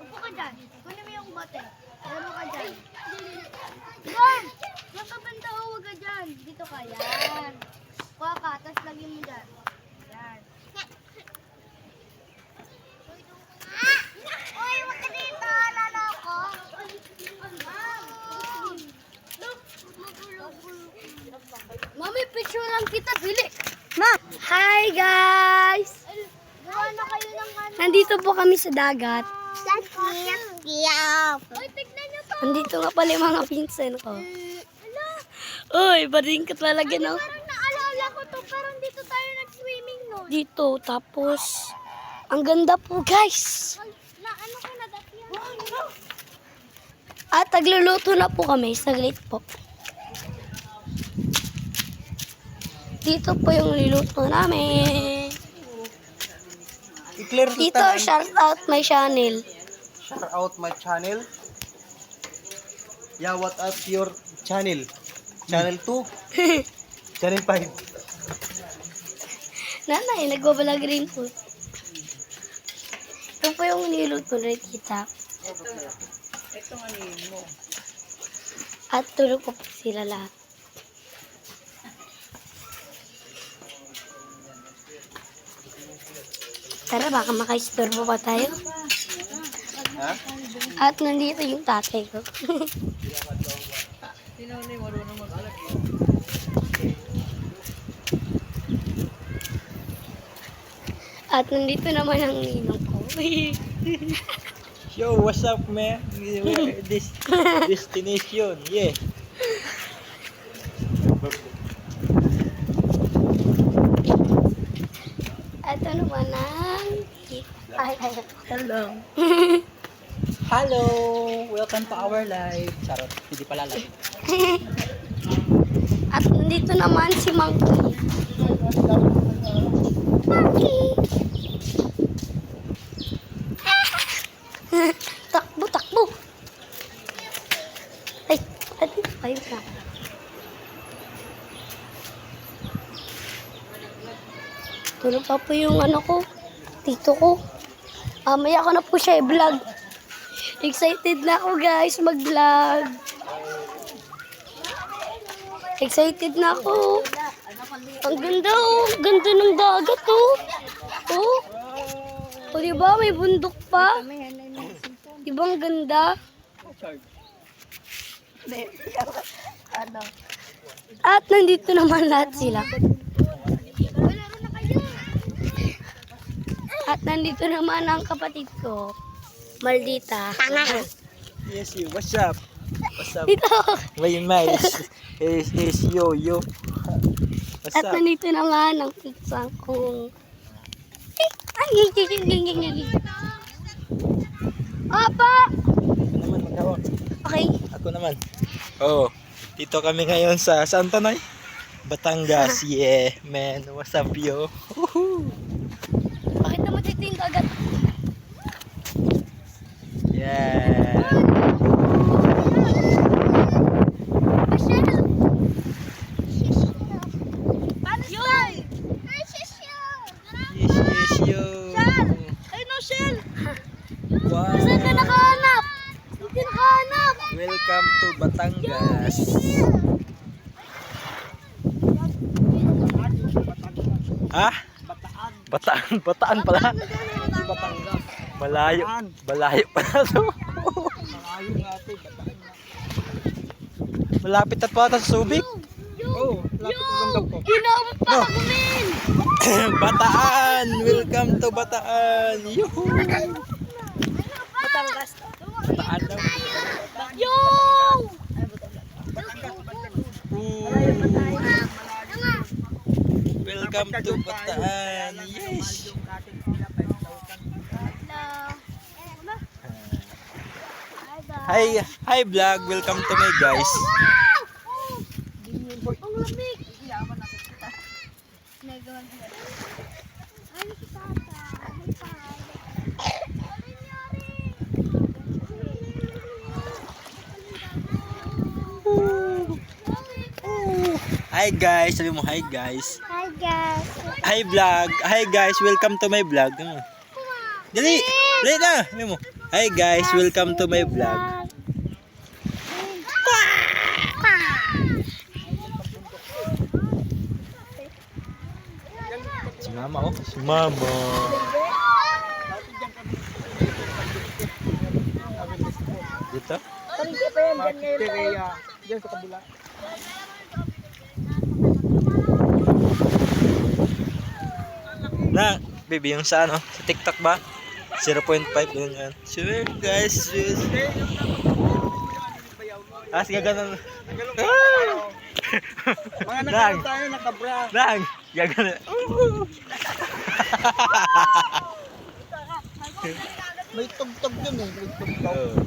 Upo ka dyan. Kunin mo yung bote. Alam mo ka dyan. Yan! Yan ka banda, huwag ka dyan. Dito ka, yan. Kuha ka, tapos lagyan mo dyan. Yan. Uy, huwag ka dito. Laloko. Mami, picture lang kita, Bili. Ma, hi guys! Gawa na kayo ng ano? Nandito po kami sa dagat. Uy, tignan nyo to! Nandito nga pala yung mga pinsan ko. Uy, baring ka talaga na. Parang naalala ko to, parang dito tayo nag-swimming no? Dito, tapos, ang ganda po guys. Na ano ko na dati yan? At tagluluto na po kami, saglit po. Dito po yung niluto namin. Dito, shout out my channel. Shout out my channel. Yeah, what up your channel? Channel 2? Channel 5? Nanay, nagbabalag rin po. Ito po yung niluto na kita. Ito nga mo. At tulog ko po sila lahat. Tara, baka makaistorbo pa tayo. Ha? At nandito yung tatay ko. Sino na yung marunong mag-alag? At nandito naman ang ninong ko. Yo, what's up, man? This destination, yeah. At ano naman ang... Ay. Hello. Hello, welcome to our live. Charot, hindi pala live. At nandito naman si Monkey. Monkey! Takbo, takbo! Ay, ayun na. Tulog pa po yung ano ko, tito ko. Mamaya ko na po siya i-vlog. Excited na ako guys mag-vlog. Excited na ako. Ang ganda oh. Ganda ng dagat oh. Oh. O diba may bundok pa? Diba ang ganda? At nandito naman lahat sila. At nandito naman ang kapatid ko, Maldita. Yes, you. What's up? What's up? Dito. Ngayon, is yo. What's At up? nandito naman ang pizza kong... Ay, Apa! Ako naman, mag-awak. Okay. Ako naman. Oh, dito kami ngayon sa Santa Noy, Batangas. Yeah, man. What's up, yo? Woohoo! Bakit naman dito yung dagat? Yeah. Michelle! Yun! Yes, yo. Ay, no, Shell! Wow. Saan ka nakahanap? Saan ka nakahanap? Welcome to Batangas. Ha? Bataan pala. Hindi Batangas. Malayo pala to. Malayo nga ito, Bataan nga. Malapit na pala sa Subic. Oh, lapit ang langgam ko. Ginawag pa No. kumin! Bataan! Welcome to Bataan! Yuhu! Batangas. Bataan daw. Yo! Welcome to Bataan! Yes! Hi vlog! Welcome to me guys! Ang lamig! Nagawan ko. Ay, si Tata. Hi guys! Sabi mo hi guys! Hi guys. Hi vlog! Hi guys! Welcome to my vlog! Dali! Dali na! Dali mo. Hi guys, welcome to my vlog. Si mama oh. Si mama. Dito? Tereya. Diyan sa kabila. Na, baby, yung sa ano, sa TikTok ba? 0.5 ganyan. Sure, guys. Sure. Ah, sige, ganun. Mga Dang. nakano tayo, nakabra. Lang, gagana. May tugtog dun eh. May tugtog.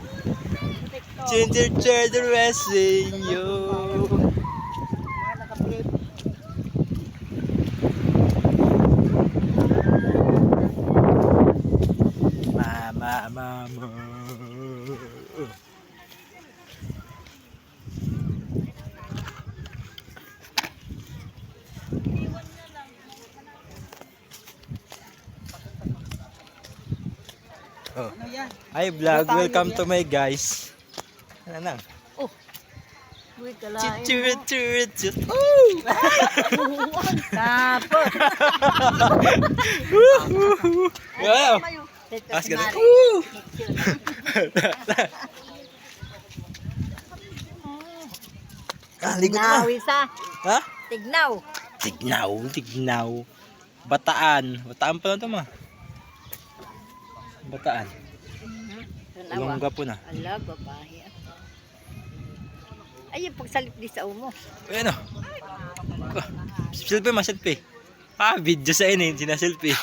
Ginger cheddar racing, yo. Mga nakabrip. Mama. Oh. Ano yan? Hi vlog, welcome to my guys. Ano na? Uy, Chuchuchuchu. Tapos. Yo. As ka. Ah, ligo na. Nawisa. Ha? Tignaw. Tignaw. Bataan pa lang ito ma. Bataan. Ilongga po na. Ala, babae. Ay, yung pagsalip di sa umo. Ayan o. Selfie. Ah, video sa ini. Sinaselfie.